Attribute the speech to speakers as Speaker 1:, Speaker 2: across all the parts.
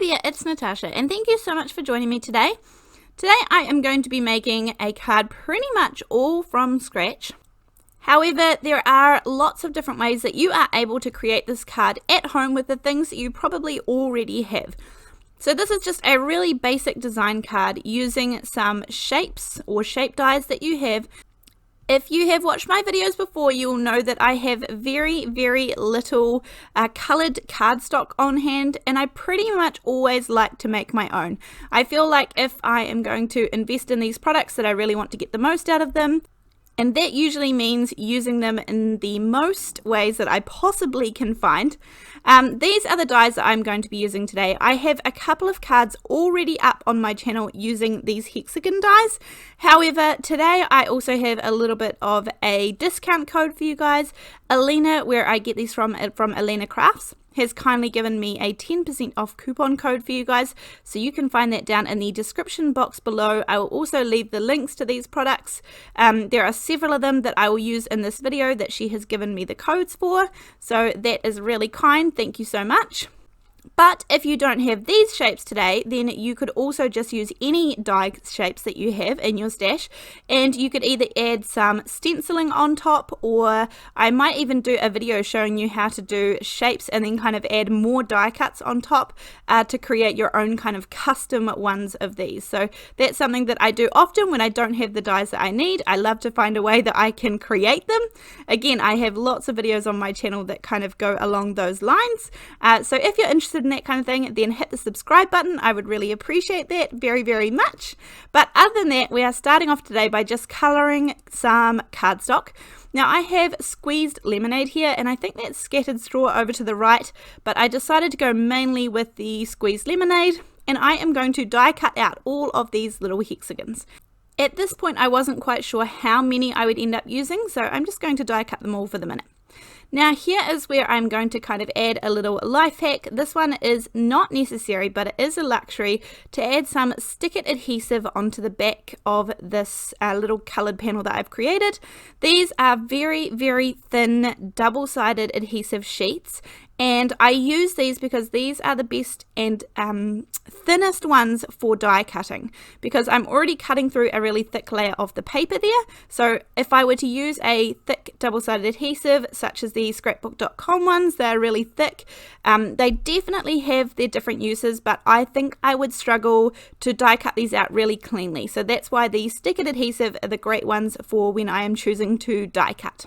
Speaker 1: there, it's Natasha, and thank you so much for joining me today. Today I am going to be making a card pretty much all from scratch. However, there are lots of different ways that you are able to create this card at home with the things that you probably already have. So this is just a really basic design card using some shapes or shape dies that you have. If you have watched my videos before, you will know that I have very little coloured cardstock on hand, and I pretty much always like to make my own. I feel like if I am going to invest in these products that I really want to get the most out of them, and that usually means using them in the most ways that I possibly can find. These are the dies that I'm going to be using today. I have a couple of cards already up on my channel using these hexagon dies. However, today I also have a little bit of a discount code for you guys. Alina, where I get these from Alina Crafts, has kindly given me a 10% off coupon code for you guys, so you can find that down in the description box below. I will also leave the links to these products. There are several of them that I will use in this video that she has given me the codes for, so that is really kind. Thank you so much. But if you don't have these shapes today, then you could also just use any die shapes that you have in your stash, and you could either add some stenciling on top, or I might even do a video showing you how to do shapes and then kind of add more die cuts on top to create your own kind of custom ones of these. So that's something that I do often when I don't have the dies that I need. I love to find a way that I can create them. Again, I have lots of videos on my channel that kind of go along those lines. So if you're interested in that kind of thing, then hit the subscribe button. I would really appreciate that very much. But other than that, we are starting off today by just colouring some cardstock. Now I have squeezed lemonade here, and I think that's scattered straw over to the right, but I decided to go mainly with the squeezed lemonade, and I am going to die cut out all of these little hexagons. At this point I wasn't quite sure how many I would end up using, so I'm just going to die cut them all for the minute. Now here is where I'm going to kind of add a little life hack. This one is not necessary, but it is a luxury, to add some stick it adhesive onto the back of this little coloured panel that I've created. These are very thin double-sided adhesive sheets, and I use these because these are the best and thinnest ones for die cutting, because I'm already cutting through a really thick layer of the paper there. So if I were to use a thick double-sided adhesive such as the scrapbook.com ones, they're really thick. They definitely have their different uses, but I think I would struggle to die cut these out really cleanly. So that's why the stick-it adhesive are the great ones for when I am choosing to die cut.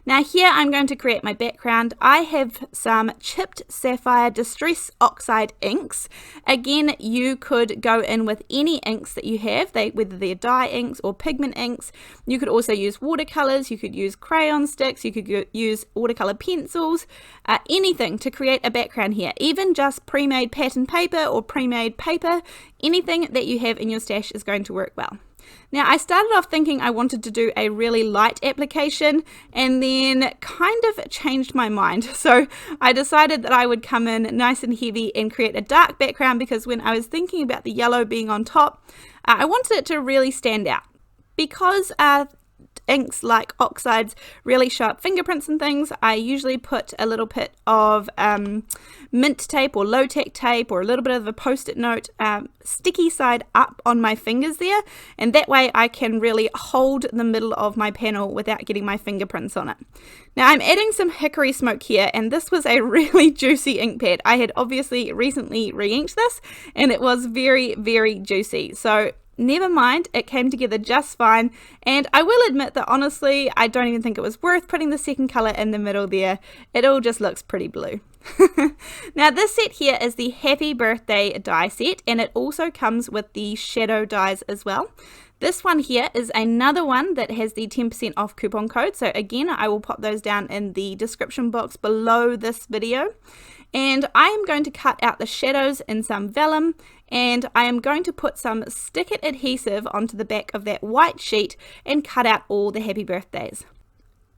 Speaker 1: Now here I'm going to create my background. I have some chipped Sapphire Distress Oxide inks. Again, you could go in with any inks that you have, whether they're dye inks or pigment inks. You could also use watercolors, you could use crayon sticks, you could use watercolor pencils, anything to create a background here. Even just pre-made pattern paper or pre-made paper, anything that you have in your stash is going to work well. Now I started off thinking I wanted to do a really light application, and then kind of changed my mind. So I decided that I would come in nice and heavy and create a dark background, because when I was thinking about the yellow being on top, I wanted it to really stand out. Because inks like Oxides really show up fingerprints and things, I usually put a little bit of mint tape or low-tack tape, or a little bit of a post-it note sticky side up on my fingers there, and that way I can really hold the middle of my panel without getting my fingerprints on it. Now I'm adding some hickory smoke here, and this was a really juicy ink pad. I had obviously recently re-inked this, and it was very juicy. So never mind, it came together just fine, and I will admit that honestly I don't even think it was worth putting the second colour in the middle there. It all just looks pretty blue. Now this set here is the Happy Birthday die set, and it also comes with the shadow dies as well. This one here is another one that has the 10% off coupon code, so again I will pop those down in the description box below this video. And I am going to cut out the shadows in some vellum, and I am going to put some stick it adhesive onto the back of that white sheet and cut out all the happy birthdays.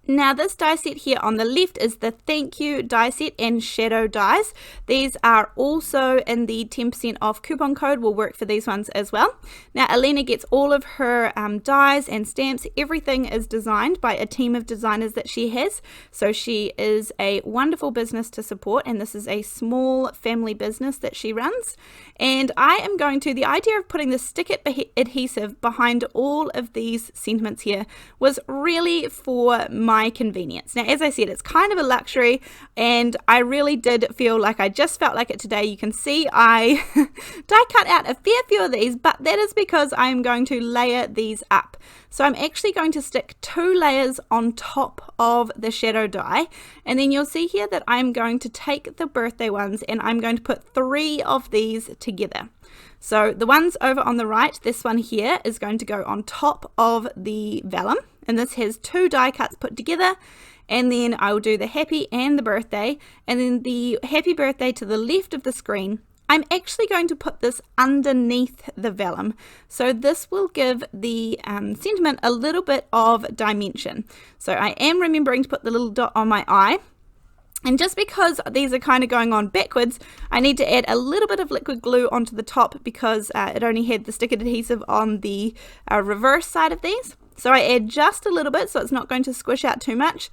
Speaker 1: Now this die set here on the left is the Thank You die set and Shadow dies. These are also in the 10% off coupon code, will work for these ones as well. Now Alina gets all of her dies and stamps. Everything is designed by a team of designers that she has. So she is a wonderful business to support, and this is a small family business that she runs. And I am going to, the idea of putting the stick it adhesive behind all of these sentiments here was really for my convenience. Now, as I said, it's kind of a luxury, and I really did feel like I just felt like it today. You can see I die cut out a fair few of these, but that is because I'm going to layer these up. So I'm actually going to stick 2 layers on top of the shadow die, and then you'll see here that I'm going to take the birthday ones and I'm going to put 3 of these together. So the ones over on the right, this one here is going to go on top of the vellum, and this has 2 die cuts put together, and then I will do the happy and the birthday, and then the happy birthday to the left of the screen. I'm actually going to put this underneath the vellum, so this will give the sentiment a little bit of dimension. So I am remembering to put the little dot on my eye. And just because these are kind of going on backwards, I need to add a little bit of liquid glue onto the top because it only had the stick adhesive on the reverse side of these. So I add just a little bit so it's not going to squish out too much.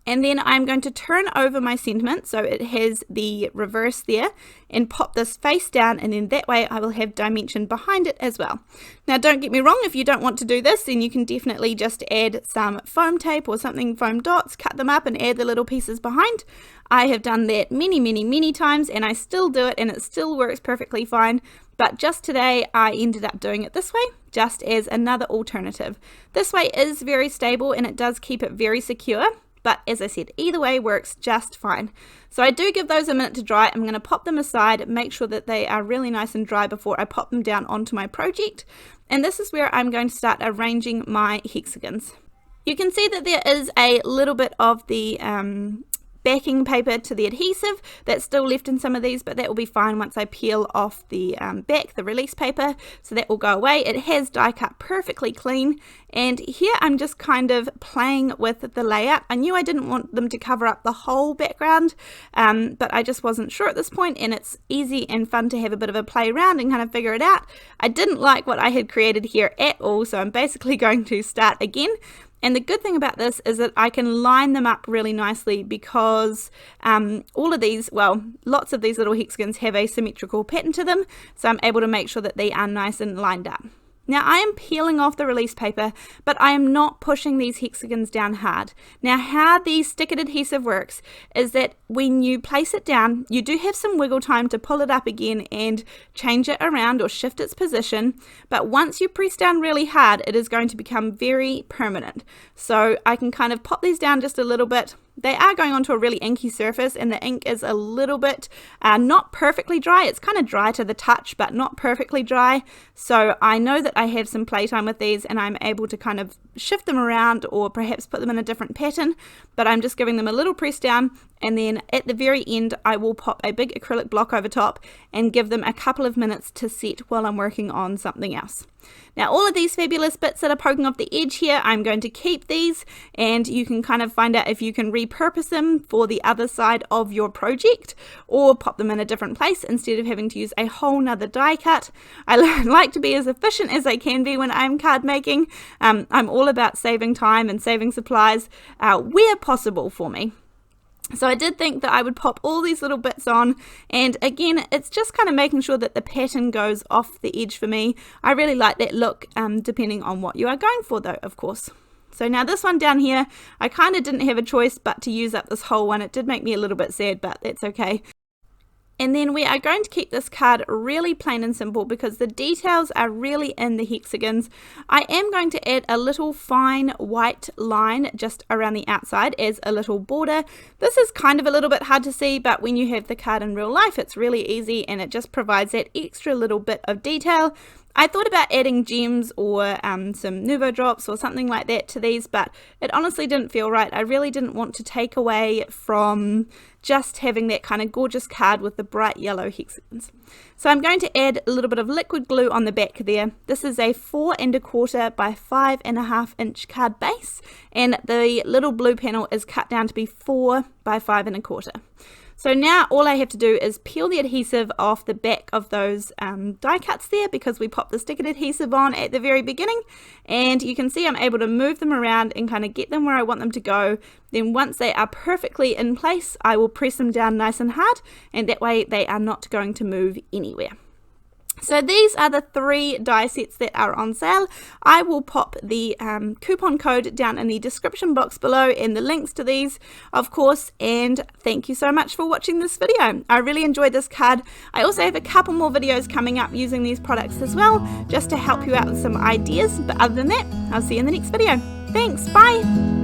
Speaker 1: And then I'm going to turn over my sentiment so it has the reverse there and pop this face down, and then that way I will have dimension behind it as well. Now don't get me wrong, if you don't want to do this, then you can definitely just add some foam tape or something, foam dots, cut them up and add the little pieces behind. I have done that many times and I still do it and it still works perfectly fine. But just today I ended up doing it this way, just as another alternative. This way is very stable and it does keep it very secure. But as I said, either way works just fine. So I do give those a minute to dry. I'm going to pop them aside, make sure that they are really nice and dry before I pop them down onto my project. And this is where I'm going to start arranging my hexagons. You can see that there is a little bit of the backing paper to the adhesive that's still left in some of these, but that will be fine once I peel off the back, the release paper, so that will go away. It has die cut perfectly clean, and here I'm just kind of playing with the layout. I knew I didn't want them to cover up the whole background, but I just wasn't sure at this point, and it's easy and fun to have a bit of a play around and kind of figure it out. I didn't like what I had created here at all, so I'm basically going to start again. And the good thing about this is that I can line them up really nicely because all of these, well, lots of these little hexagons have a symmetrical pattern to them, so I'm able to make sure that they are nice and lined up. Now I am peeling off the release paper, but I am not pushing these hexagons down hard. Now how the stick-it adhesive works is that when you place it down, you do have some wiggle time to pull it up again and change it around or shift its position, but once you press down really hard, it is going to become very permanent. So I can kind of pop these down just a little bit. They are going onto a really inky surface, and the ink is a little bit not perfectly dry. It's kind of dry to the touch, but not perfectly dry. So I know that I have some playtime with these, and I'm able to kind of shift them around or perhaps put them in a different pattern, but I'm just giving them a little press down, and then at the very end I will pop a big acrylic block over top and give them a couple of minutes to set while I'm working on something else. Now all of these fabulous bits that are poking off the edge here, I'm going to keep these, and you can kind of find out if you can repurpose them for the other side of your project or pop them in a different place instead of having to use a whole nother die cut. I like to be as efficient as I can be when I'm card making. I'm all about saving time and saving supplies where possible for me. So I did think that I would pop all these little bits on, and again it's just kind of making sure that the pattern goes off the edge for me. I really like that look, depending on what you are going for though, of course. So now this one down here, I kind of didn't have a choice but to use up this whole one. It did make me a little bit sad, but that's okay. And then we are going to keep this card really plain and simple because the details are really in the hexagons. I am going to add a little fine white line just around the outside as a little border. This is kind of a little bit hard to see, but when you have the card in real life, it's really easy and it just provides that extra little bit of detail. I thought about adding gems or some Nuvo drops or something like that to these, but it honestly didn't feel right. I really didn't want to take away from just having that kind of gorgeous card with the bright yellow hexagons. So I'm going to add a little bit of liquid glue on the back there. This is a 4 1/4 by 5.5 inch card base, and the little blue panel is cut down to be 4 by 5 1/4. So now all I have to do is peel the adhesive off the back of those die cuts there, because we popped the sticker adhesive on at the very beginning, and you can see I'm able to move them around and kind of get them where I want them to go. Then once they are perfectly in place, I will press them down nice and hard, and that way they are not going to move anywhere. So these are the 3 die sets that are on sale. I will pop the coupon code down in the description box below and the links to these, of course, and thank you so much for watching this video. I really enjoyed this card. I also have a couple more videos coming up using these products as well, just to help you out with some ideas, but other than that, I'll see you in the next video. Thanks, bye!